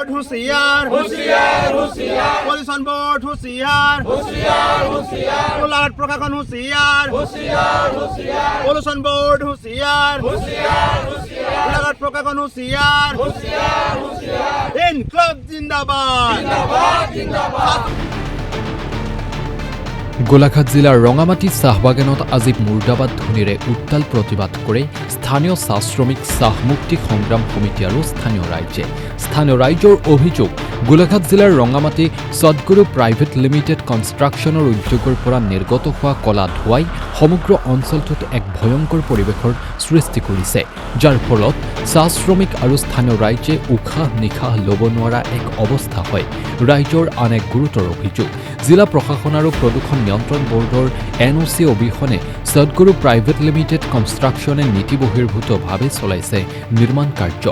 Board होशियार होशियार होशियार पॉल्यूशन बोर्ड होशियार होशियार होशियार गोलाघाट प्रशासन होशियार होशियार होशियार पॉल्यूशन बोर्ड होशियार होशियार होशियार गोलाघाट प्रशासन होशियार होशियार होशियार इनकलाब जिंदाबाद जिंदाबाद जिंदाबाद। গোলাঘাট জিলাৰ ৰঙামাটি চাহ বাগানত আজি মুৰ্দাবাদ ধ্বনিৰে উত্তাল প্ৰতিবাদ কৰে স্থানীয় চাহ শ্ৰমিক চাহ মুক্তি সংগ্ৰাম সমিতি আৰু স্থানীয় ৰাইজৰ অভিযোগ গোলাঘাট জিলাৰ ৰঙামাটি সদগুৰু প্ৰাইভেট লিমিটেড কনষ্ট্ৰাকশ্যনৰ উদ্যোগৰ পৰা নিৰ্গত হোৱা কলা ধোঁৱাই সমগ্ৰ অঞ্চলটোত এক ভয়ংকৰ পৰিৱেশৰ সৃষ্টি কৰিছে, যাৰ ফলত চাহ শ্ৰমিক আৰু স্থানীয় ৰাইজে উশাহ নিশাহ ল'ব নোৱাৰা এক অৱস্থা হয়। ৰাইজৰ আন এক গুৰুতৰ অভিযোগ জিলা প্ৰশাসন আৰু প্ৰদূষণ নিয়ন্ত্ৰণ বৰ্ডৰ NOC অবিহনে সদগুৰু প্ৰাইভেট লিমিটেড কনষ্ট্ৰাকশ্যনে নীতি বহিৰ্ভূতভাৱে চলাইছে নিৰ্মাণ কাৰ্য।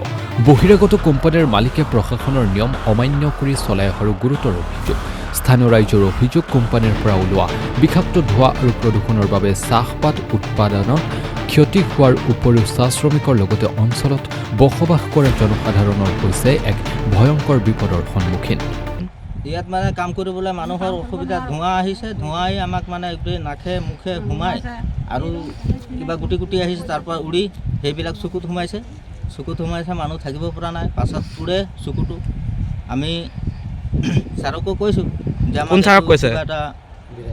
বহিৰাগত কোম্পানীৰ মালিকে প্ৰশাসনৰ নিয়ম অমান্য কৰি চলাই অহাৰ গুৰুতৰ অভিযোগ। স্থানীয় ৰাইজৰ অভিযোগ কোম্পানীৰ পৰা ওলোৱা বিষাক্ত ধোঁৱা আৰু প্ৰদূষণৰ বাবে চাহপাত উৎপাদনত ক্ষতি হোৱাৰ উপৰিও চাহ শ্ৰমিকৰ লগতে অঞ্চলত বসবাস কৰা জনসাধাৰণৰ হৈছে এক ভয়ংকৰ বিপদৰ সন্মুখীন। ইয়াত মানে কাম কৰিবলৈ মানুহৰ অসুবিধা, ধোঁৱা আহিছে, ধোঁৱাই আমাক মানে গোটেই নাকে মুখে সোমাই আৰু কিবা গুটি গুটি আহিছে তাৰ পৰা উৰি সেইবিলাক চকুত সোমাইছে মানুহ থাকিব পৰা নাই, পাছত পুৰে চকুটো। আমি ছাৰকো কৈছোঁ যে আমাৰ এটা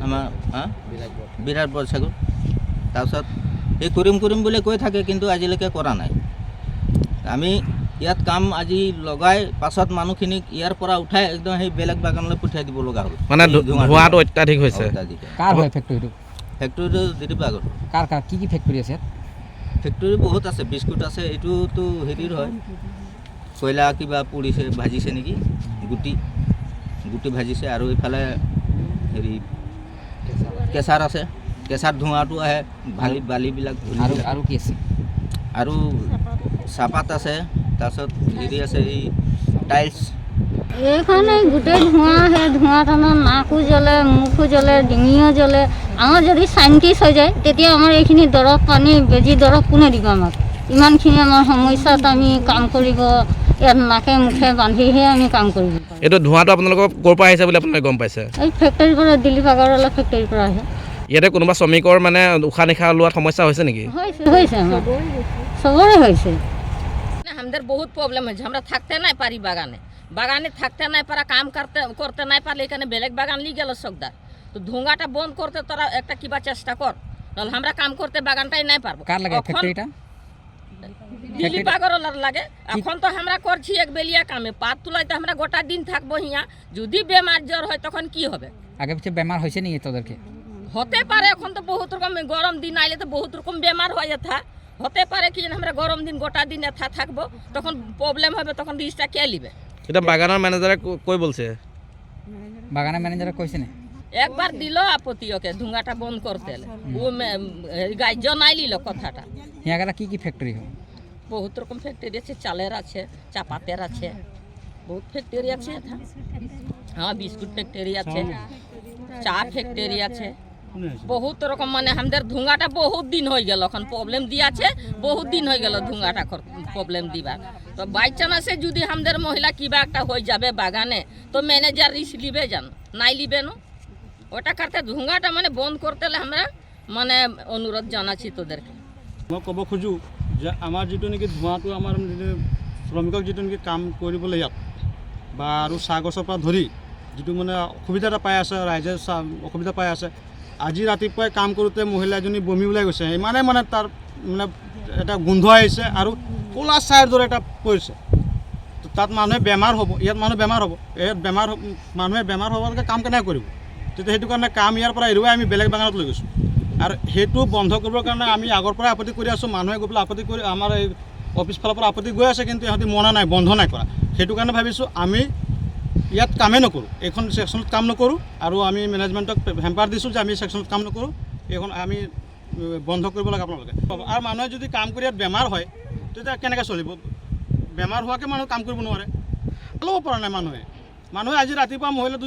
আমাৰ বিৰাট বৰচাগুৰ, তাৰপিছত সেই কৰিম বুলি কৈ থাকে কিন্তু আজিলৈকে কৰা নাই। আমি ইয়াত কাম আজি লগাই পাছত মানুহখিনিক ইয়াৰ পৰা উঠাই একদম সেই বেলেগ বাগানলৈ পঠিয়াই দিব লগা হ'ল। মানে ধোঁৱাটো অত্যাধিক হৈছে। কাৰ হয় ফেক্টৰীটো? ফেক্টৰীটো দিলীপ আগত। কাৰ কি ফেক্টৰী আছে? ফেক্টৰী বহুত আছে, বিস্কুট আছে, এইটোতো হেৰিৰ হয়, কয়লা কিবা পুৰিছে ভাজিছে নেকি, গুটি ভাজিছে। আৰু এইফালে হেৰি কেঁচাৰ আছে, কেঁচাৰ ধোঁৱাটো আহে, বালিবিলাক। আৰু কি আছে? আৰু চাহপাত আছে, তাৰপিছত হেৰি আছে এই টাইলছ। এইখানে গোটেই ধোঁৱা, সেই ধোঁৱাত আমাৰ নাকো জ্বলে, মুখো জ্বলে, ডিঙিও জ্বলে। আমাৰ যদি চাইণ্টিষ্ট হৈ যায় তেতিয়া আমাৰ এইখিনি দৰৱ পানী বেজী দৰৱ কোনে দিব আমাক? ইমানখিনি আমাৰ সমস্যাত আমি কাম কৰিব, ইয়াত নাকে মুখে বান্ধিহে আমি কাম কৰিব। এইটো ধোঁৱাটো আপোনালোকৰ ক'ৰ পৰা আহিছে বুলি আপোনালোকে গম পাইছে? এই ফেক্টৰীৰ পৰা, দিলীপ আগৰৱালা ফেক্টৰীৰ পৰা আহে। ইয়াতে কোনোবা শ্ৰমিকৰ মানে উশাহ নিশাহ লোৱাত সমস্যা হৈছে নেকি? হৈছে আমাৰ সবৰে হৈছে। আমাদের বহুত প্রবলেম হয়েছে, আমরা থাকতে নাই পারি বাগানে থাকতে নাই পারা, কাম করতে নাই পারলে এখানে বেলেগ বাগান লিয়ে গেল সকদার। তো ধোঁয়াটা বন্ধ করতে তোরা একটা কিবা চেষ্টা কর, নাহলে আমরা কাম করতে বাগানটাই নাই পারবো। কার লাগে ফ্যাক্টরিটা? দিলীপ আগরওয়ালার লাগে। এখন তো আমরা করছি এক বেলিয়া কামে, পাত তুলাইতে আমরা গোটা দিন থাকবো হিয়া। যদি বেমার জ্বর হয় তখন কি হবে? আগে পিছে বেমার হয়েছে নাকি তোদেরকে? হতে পারে, এখন তো বহুত রকম গরম দিন আইলে তো বহুত রকম বেমার হয় এথা। হতে পারে কি আমরা গরম দিন গোটা দিন এথা থাকবো, তখন প্রবলেম হবে, তখন রিস্কটা কে লিবে? এটা বাগানের ম্যানেজারে কই বলছে? বাগানের ম্যানেজার কইছে না? একবার দিল আপত্তি ওকে ধুঁয়াটা বন্ধ করতে, ও গাইজ নাই লিল কথাটা। ইয়াগারা কি ফ্যাক্টরি হয়? বহুত রকম ফ্যাক্টরি আছে, চালের আছে, চাপাতের আছে, বহুত ফ্যাক্টরি আছে। হ্যাঁ, বিস্কুট ফ্যাক্টরি আছে, চা ফ্যাক্টরি আছে, বহুত রকম। মানে আমাদের ধুঁয়াটা বহুত দিন হয়ে গেল, এখন প্রবলেম দিয়েছে, বহুত দিন হয়ে গেল ধুঁয়াটা প্রবলেম দিবার। তো বাই চান্সে যদি আমাদের মহিলা কিবা একটা হয়ে যাবে বাগানে, তো ম্যানেজার রিস্ক লিবে জানো, নাই লিবে না। ওটা করতে ধুঁয়াটা মানে বন্ধ করতে হলে আমরা মানে অনুরোধ জানাচ্ছি তোদেরকে। মই ক'ব খোজোঁ যে আমাৰ যিটো নেকি ধোঁৱাটো আমাৰ শ্ৰমিকক যিটো নেকি কাম কৰিবলৈ ইয়াত বা আৰু চাহ গছৰ পৰা ধৰি যিটো মানে অসুবিধা এটা পাই আছে, ৰাইজে অসুবিধা পাই আছে। আজি ৰাতিপুৱাই কাম কৰোঁতে মহিলা এজনী বমি ওলাই গৈছে, ইমানে মানে তাৰ মানে এটা গোন্ধ আহিছে আৰু ক'লা চাহৰ দৰে এটা পৰিছে। তাত মানুহে বেমাৰ হ'ব, ইয়াত মানুহ বেমাৰ হ'ব, ইয়াত মানুহে বেমাৰ হ'বলৈকে কাম কেনেকৈ কৰিব? তেতিয়া সেইটো কাৰণে কাম ইয়াৰ পৰা এৰুৱাই আমি বেলেগ বাগানত লৈ গৈছোঁ। আৰু সেইটো বন্ধ কৰিবৰ কাৰণে আমি আগৰ পৰাই আপত্তি কৰি আছোঁ। মানুহে গৈ পেলাই আপত্তি কৰি আমাৰ এই অফিচ ফালৰ পৰা আপত্তি গৈ আছে, কিন্তু ইহঁতি মনা নাই, বন্ধ নাই কৰা। সেইটো কাৰণে ভাবিছোঁ আমি ইয়াত কামেই নকৰোঁ, এইখন ছেকশ্যনত কাম নকৰোঁ। আৰু আমি মেনেজমেণ্টক হেম্পাৰ দিছোঁ যে আমি ছেকশ্যনত কাম নকৰোঁ, এইখন আমি বন্ধ কৰিব লাগে আপোনালোকে। আৰু মানুহে যদি কাম কৰি ইয়াত বেমাৰ হয় তেতিয়া কেনেকৈ চলিব? বেমাৰ হোৱাকৈ মানুহ কাম কৰিব নোৱাৰে, ল'ব পৰা নাই মানুহে আজি ৰাতিপুৱা মহিলা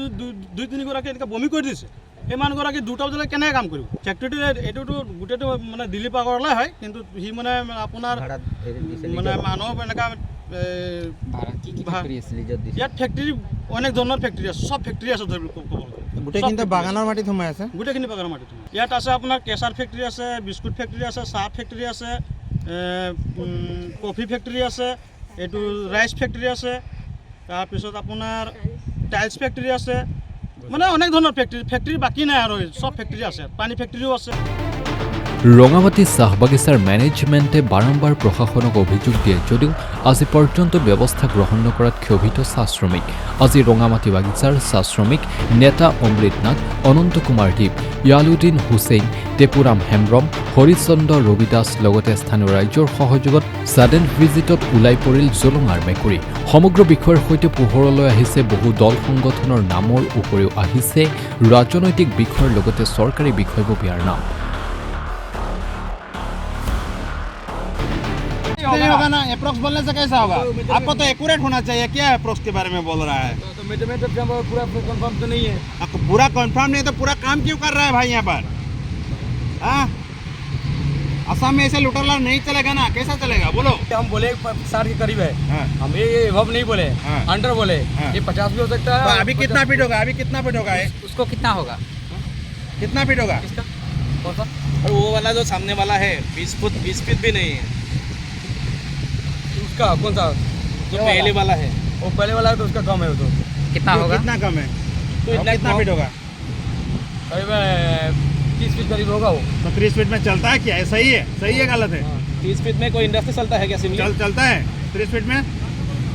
দুই তিনিগৰাকী এনেকৈ বমি কৰি দিছে। এই মানুহগৰাকী 2টা বজালৈকে কেনেকৈ কাম কৰিব? ফেক্টৰীটো এইটোতো গোটেইটো মানে দিলীপ আগৰৱালাই হয়, কিন্তু সি মানে আপোনাৰ মানে মানুহ এনেকুৱা ভাড়া কি কি ফেক্টৰী আছে ইয়াত ফেক্টৰী অনেক ধৰণৰ ফেক্টৰী আছে, চব ফেক্টৰী আছে ক'ব গ'লে। গোটেইখিনিতে বাগানৰ মাটিত সোমাই আছে। গোটেইখিনি বাগানৰ মাটিত ইয়াত আছে আপোনাৰ কেঁচাৰ ফেক্টৰী আছে, বিস্কুট ফেক্টৰী আছে, চাহ ফেক্টৰী আছে, কফি ফেক্টৰী আছে, এইটো ৰাইচ ফেক্টৰী আছে, তাৰপিছত আপোনাৰ টাইলছ ফেক্টৰী আছে, মানে অনেক ধৰণৰ ফেক্টৰী বাকী নাই আৰু চব ফেক্টৰী আছে, পানী ফেক্টৰীও আছে। ৰঙামাটি চাহ বাগিচাৰ মেনেজমেণ্টে বাৰম্বাৰ প্ৰশাসনক অভিযোগ দিয়ে যদিও আজি পৰ্যন্ত ব্যৱস্থা গ্ৰহণ নকৰাত ক্ষোভিত চাহ শ্ৰমিক। আজি ৰঙামাটি বাগিচাৰ চাহ শ্ৰমিক নেতা অমৃত নাথ, অনন্ত কুমাৰ দীপ, ইয়ালুদ্দিন হুছেইন, টেপুৰাম হেমব্ৰম, হৰিচন্দ্ৰ ৰবি দাস লগতে স্থানীয় ৰাইজৰ সহযোগত ছাডেন ভিজিটত ওলাই পৰিল জলঙাৰ মেকুৰী। সমগ্ৰ বিষয়ৰ সৈতে পোহৰলৈ আহিছে বহু দল সংগঠনৰ নামৰ উপৰিও আহিছে ৰাজনৈতিক বিষয়ৰ লগতে চৰকাৰী বিষয়ববীয়াৰ নাম। नहीं होगा ना, अप्रोक्स बोलने से कैसा होगा? आपको तो एक्यूरेट होना चाहिए। क्या अप्रोक्स के बारे में बोल रहा है? तो पूरा कंफर्म तो नहीं है। आपको पूरा कंफर्म नहीं तो पूरा काम क्यों कर रहा है भाई यहाँ पर? हाँ, असम में ऐसे लुटेरा नहीं चलेगा ना, कैसा चलेगा बोलो? हम बोले 60 के करीब है, हाँ। हम ये एबव नहीं बोले, हाँ। अंडर बोले, हाँ। ये 50 भी हो सकता है। तो अभी कितना फीट होगा? अभी कितना फीट होगा? उसको कितना होगा? कितना फीट होगा? कौन सा? और वो वाला जो सामने वाला है 20 फीट भी नहीं है। उसका कौन सा? जो पहले वाला है, वो पहले वाला है तो उसका कम है वो तो। कितना तो होगा? कितना कम है? तो तो कितना फीट होगा? करीब 30 फीट करीब होगा वो। तो 30 फीट में चलता है क्या? सही है? सही है गलत है? 30 फीट में कोई इंडस्ट्री चलता है क्या सिमली? चलता है 30 फीट में?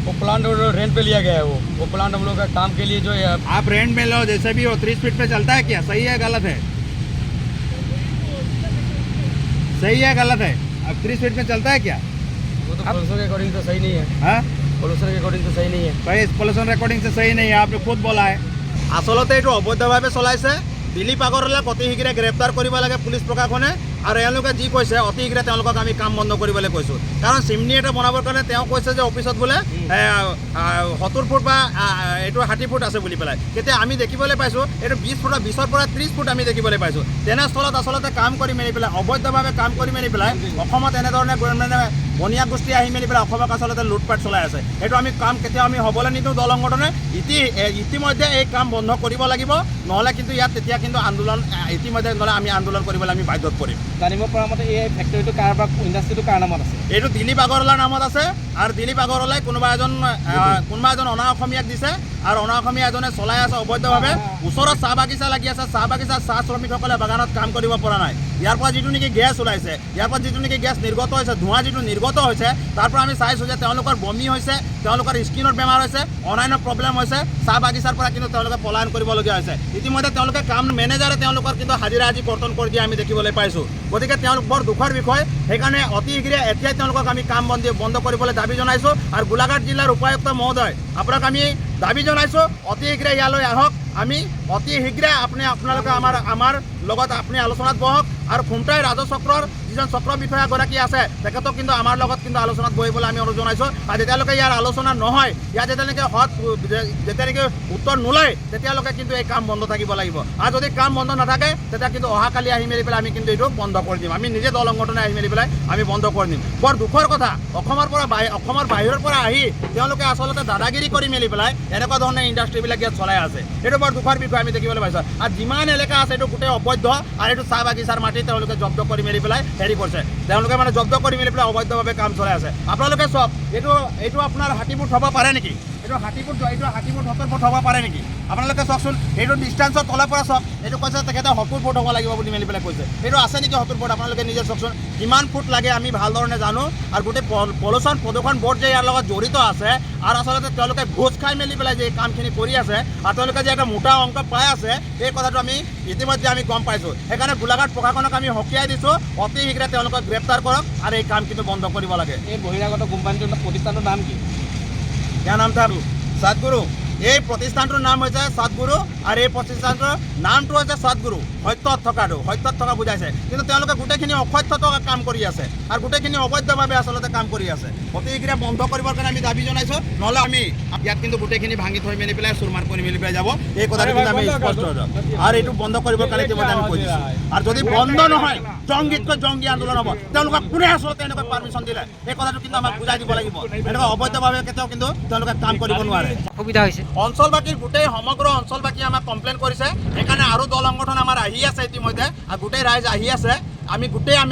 वो प्लांट रेंट पे लिया गया है वो प्लांट हम लोग का काम के लिए जो है। आप रेंट में लो जैसे भी हो, 30 फीट पे चलता है क्या? सही है गलत है? सही है गलत है? अब 30 फीट में चलता है क्या? वो तो पोल्यूशन के अकॉर्डिंग तो सही नहीं है। हाँ, पोल्यूशन के अकॉर्डिंग तो सही नहीं है। भाई पॉल्यूशन रेकॉर्डिंग से सही नहीं है, आपने खुद बोला है। आसलते এইটো অবৈধভাৱে চলাইছে। দিলীপ আগৰৱালাক অতি শীঘ্ৰে গ্ৰেপ্তাৰ কৰিব লাগে পুলিচ প্ৰশাসনে, আৰু এওঁলোকে যি কৈছে অতি শীঘ্ৰে তেওঁলোকক আমি কাম বন্ধ কৰিবলৈ কৈছোঁ। কাৰণ চিমনি এটা বনাবৰ কাৰণে তেওঁ কৈছে যে অফিচত বোলে 70 ফুট বা এইটো 60 ফুট আছে বুলি পেলাই। তেতিয়া আমি দেখিবলৈ পাইছোঁ এইটো 20 পৰা 30 ফুট আমি দেখিবলৈ পাইছোঁ। তেনেস্থলত আচলতে কাম কৰি মেলি পেলাই অবৈধভাৱে কাম কৰি মেলি পেলাই অসমত এনেধৰণে মানে বনিয়া গোষ্ঠী আহি মেলি পেলাই অসমক আচলতে লুটপাট চলাই আছে। সেইটো আমি কাম কেতিয়াও আমি হ'বলৈ নিদিওঁ। দল সংগঠনে ইতিমধ্যে এই কাম বন্ধ কৰিব লাগিব, নহ'লে কিন্তু ইয়াত তেতিয়া কিন্তু আন্দোলন ইতিমধ্যে নহ'লে আমি আন্দোলন কৰিবলৈ আমি বাধ্যত পৰিম। জানিব পৰা মতে এই ফেক্টৰীটো কাৰ বা ইণ্ডাষ্ট্ৰীটো কাৰ নামত আছে? এইটো দিলীপ আগৰৱালাৰ নামত আছে, আৰু দিলীপ আগৰৱালাই কোনোবা এজন অনা অসমীয়াক দিছে, আৰু অনা অসমীয়া এজনে চলাই আছে অবৈধভাৱে। ওচৰত চাহ বাগিচা লাগি আছে, চাহ বাগিচাৰ চাহ শ্ৰমিকসকলে বাগানত কাম কৰিব পৰা নাই। ইয়াৰ পৰা যিটো নেকি গেছ ওলাইছে, ইয়াৰ পৰা যিটো নেকি গেছ নিৰ্গত হৈছে, ধোঁৱা যিটো নিৰ্গত হৈছে, তাৰ পৰা আমি চাইছোঁ যে তেওঁলোকৰ বমি হৈছে, তেওঁলোকৰ স্কিনৰ বেমাৰ হৈছে, অন্যান্য প্ৰব্লেম হৈছে। চাহ বাগিচাৰ পৰা কিন্তু তেওঁলোকে পলায়ন কৰিবলগীয়া হৈছে। ইতিমধ্যে তেওঁলোকে কাম মেনেজাৰে তেওঁলোকৰ কিন্তু হাজিৰা আজি কৰ্তন কৰি দিয়া আমি দেখিবলৈ পাইছোঁ। গতিকে তেওঁলোক বৰ দুখৰ বিষয়। সেইকাৰণে অতি শীঘ্ৰে এতিয়াই তেওঁলোকক আমি কাম বন্ধ কৰিবলৈ দাবী জনাইছোঁ। আৰু গোলাঘাট জিলাৰ উপায়ুক্ত মহোদয়, আপোনাক আমি দাবী জনাইছোঁ অতি শীঘ্ৰে ইয়ালৈ আহক। আমি অতি শীঘ্ৰে আপোনালোকে আমাৰ লগত আপুনি আলোচনাত বহক, আৰু খুমটাই ৰাজচক্ৰৰ যিজন চক্ৰ বিষয়াগৰাকী আছে তেখেতক কিন্তু আমাৰ লগত কিন্তু আলোচনাত বহিবলৈ আমি অনুৰোধ জনাইছোঁ। আৰু যেতিয়ালৈকে ইয়াৰ আলোচনা নহয়, ইয়াত যেতিয়ালৈকে উত্তৰ নোলায়, তেতিয়ালৈকে কিন্তু এই কাম বন্ধ থাকিব লাগিব। আৰু যদি কাম বন্ধ নাথাকে তেতিয়া কিন্তু অহাকালি আহি মেলি পেলাই আমি কিন্তু এইটো বন্ধ কৰি দিম। আমি নিজে দল সংগঠনে আহি মেলি পেলাই আমি বন্ধ কৰি দিম। বৰ দুখৰ কথা, অসমৰ বাহিৰৰ পৰা আহি তেওঁলোকে আচলতে দাদাগিৰি কৰি মেলি পেলাই এনেকুৱা ধৰণে ইণ্ডাষ্ট্ৰীবিলাক ইয়াত চলাই আছে। এইটো বৰ দুখৰ বিষয় আমি দেখিবলৈ পাইছোঁ। আৰু যিমান এলেকা আছে এইটো গোটেই অবৈধ, আৰু এইটো চাহ বাগিচাৰ মাটি তেওঁলোকে জব্দ কৰি মেলি পেলাই হেৰি কৰিছে। তেওঁলোকে মানে জব্দ কৰি মেলি পেলাই অবৈধভাৱে কাম চলাই আছে। আপোনালোকে চাওক, এইটো আপোনাৰ 60 ফুট হ'ব পাৰে নেকি? এইটো 60 ফুট 70 ফুট হ'ব পাৰে নেকি? আপোনালোকে চাওকচোন, এইটো ডিষ্টেঞ্চৰ তলৰ পৰা চাওক। এইটো কৈছে তেখেতে 70 ফুট হ'ব লাগিব বুলি মেলি পেলাই কৈছে। এইটো আছে নেকি 70 ফুট? আপোনালোকে নিজে চাওকচোন কিমান ফুট লাগে আমি ভালধৰণে জানো। আৰু গোটেই পলিউশ্যন প্ৰদূষণ বোৰ্ড যে ইয়াৰ লগত জড়িত আছে, আৰু আচলতে তেওঁলোকে ঘোচ খাই মেলি পেলাই যে এই কামখিনি কৰি আছে, আৰু তেওঁলোকে যে এটা মোটা অংক পাই আছে, এই কথাটো আমি ইতিমধ্যে আমি গম পাইছোঁ। সেইকাৰণে গোলাঘাট প্ৰশাসনক আমি সকীয়াই দিছোঁ, অতি শীঘ্ৰে তেওঁলোকক গ্ৰেপ্তাৰ কৰক আৰু এই কাম কিন্তু বন্ধ কৰিব লাগে। এই বহিৰাগত কোম্পানীটোৰ প্ৰতিষ্ঠানটোৰ নাম কি? ইয়াৰ নাম থাকো সদগুৰু। এই প্ৰতিষ্ঠানটোৰ নাম হৈছে সদগুৰু, আৰু এই প্ৰতিষ্ঠানটোৰ নামটো হৈছে সদগুৰু। সত্যত থকা বুজাইছে, কিন্তু তেওঁলোকে গোটেইখিনি অসত্যত কাম কৰি আছে, আৰু গোটেইখিনি অবৈধভাৱে আচলতে কাম কৰি আছে। অতি শীঘ্ৰে বন্ধ কৰিবৰ কাৰণে আমি দাবী জনাইছোঁ, নহ'লে আমি ইয়াত কিন্তু গোটেইখিনি ভাঙি থৈ মেলি পেলাই চুৰমাৰ কৰি মেলি পেলাই যাব। এই কথাটো কিন্তু আমি স্পষ্ট, আৰু এইটো বন্ধ কৰিবৰ কাৰণে ইতিমধ্যে আমি কৈ দিছোঁ। আৰু যদি বন্ধ নহয় জংগীতকৈ জংগী আন্দোলন হ'ব তেওঁলোকক কোনে আচলতে এনেকৈ পাৰ্মিশ্যন দিলে এই কথাটো কিন্তু আমাক বুজাই দিব লাগিব এনেকুৱা অবৈধভাৱে কেতিয়াও কিন্তু তেওঁলোকে কাম কৰিব নোৱাৰে অসুবিধা হৈছে অঞ্চলবাসীৰ গোটেই সমগ্ৰ অঞ্চলবাসীয়ে আমাক কমপ্লেইন কৰিছে সেইকাৰণে আৰু দল সংগঠন আমাৰ আহি আছে ইতিমধ্যে আৰু গোটেই ৰাইজ আহি আছে আমি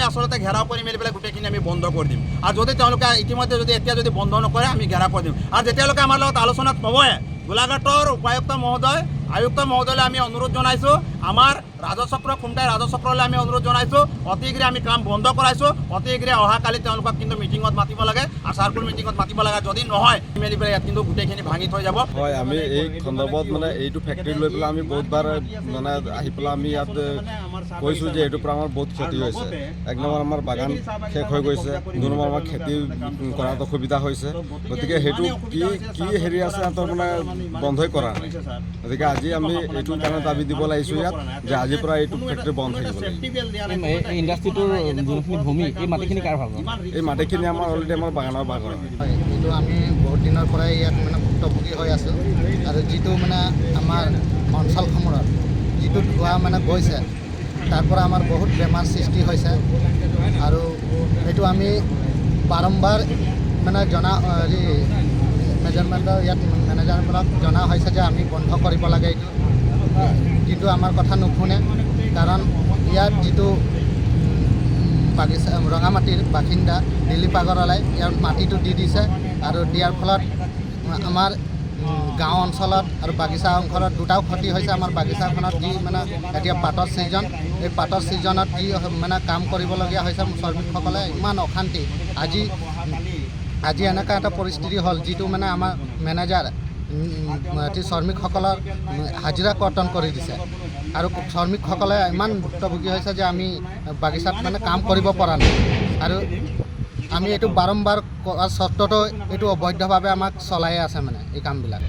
আচলতে ঘেৰাও কৰি মেলি পেলাই গোটেইখিনি আমি বন্ধ কৰি দিম আৰু যদি তেওঁলোকে ইতিমধ্যে যদি এতিয়া যদি বন্ধ নকৰে আমি ঘেৰাও কৰি দিম আৰু যেতিয়ালৈকে আমাৰ লগত আলোচনাত নবহে গোলাঘাটৰ উপায়ুক্ত মহোদয় আয়ুক্ত মহোদয়লৈ আমি অনুৰোধ জনাইছোঁ আমাৰ ৰাজচক্ৰ খুমটাই ৰাজচক্ৰলৈ আমি অনুৰোধ জনাইছোঁ অতি শীঘ্ৰে আমি কাম বন্ধ কৰাইছোঁ অতি শীঘ্ৰে অহাকালি তেওঁলোকক কিন্তু মিটিঙত মাতিব লাগে আৰু চাৰ্কুল মিটিঙত মাতিব লাগে যদি নহয় মেলি পেলাই ইয়াত কিন্তু গোটেইখিনি ভাঙি থৈ যাব হয় আমি এই সন্দৰ্ভত মানে এইটো ফেক্টৰী লৈ পেলাই আমি বহুতবাৰ মানে আহি পেলাই আমি ইয়াত কৈছোঁ যে এইটোৰ পৰা আমাৰ বহুত ক্ষতি হৈছে এক নম্বৰ আমাৰ বাগান শেষ হৈ গৈছে 2 নম্বৰ আমাৰ খেতি কৰাত অসুবিধা হৈছে গতিকে সেইটো কি হেৰি আছে সিহঁতৰ মানে বন্ধই কৰা নাই গতিকে আজি আমি এইটোৰ কাৰণে দাবী দিব লাগিছোঁ ইয়াত যে আজিৰ পৰা এইটো ফেক্টৰী বন্ধ থাকিব লাগিব এই ইণ্ডাষ্ট্ৰিটোৰ যোনখিনি ভূমি এই মাটিখিনি কাৰ ভাল এই মাটিখিনি আমাৰ অলৰেডি আমাৰ বাগানৰ ভাগ হয় এইটো আমি বহুত দিনৰ পৰাই ইয়াত মানে ভুক্তভোগী হৈ আছোঁ আৰু যিটো মানে আমাৰ অঞ্চলসমূহত যিটো ধোঁৱা মানে গৈছে তাৰ পৰা আমাৰ বহুত বেমাৰ সৃষ্টি হৈছে আৰু এইটো আমি বাৰম্বাৰ মানে মেজাৰমেণ্টৰ ইয়াত মেনেজাৰবিলাক জনা হৈছে যে আমি বন্ধ কৰিব লাগে এইটো কিন্তু আমাৰ কথা নুশুনে কাৰণ ইয়াত যিটো বাগিচা ৰঙামাটিৰ বাসিন্দা দিলীপ আগৰৱালাই ইয়াৰ মাটিটো দি দিছে আৰু দিয়াৰ ফলত আমাৰ গাঁও অঞ্চলত আৰু বাগিচা অঞ্চলত দুটাও ক্ষতি হৈছে আমাৰ বাগিচাখনত যি মানে এতিয়া পাতৰ ছিজন এই পাতৰ ছিজনত যি মানে কাম কৰিবলগীয়া হৈছে শ্ৰমিকসকলে ইমান অশান্তি আজি এনেকুৱা এটা পৰিস্থিতি হ'ল যিটো মানে আমাৰ মেনেজাৰ শ্ৰমিকসকলৰ হাজিৰা কৰ্তন কৰি দিছে আৰু শ্ৰমিকসকলে ইমান ভুক্তভোগী হৈছে যে আমি বাগিচাত মানে কাম কৰিব পৰা নাই আৰু আমি এইটো বাৰম্বাৰ কৰাৰ স্বত্বতো এইটো অবৈধভাৱে আমাক চলাই আছে মানে এই কামবিলাক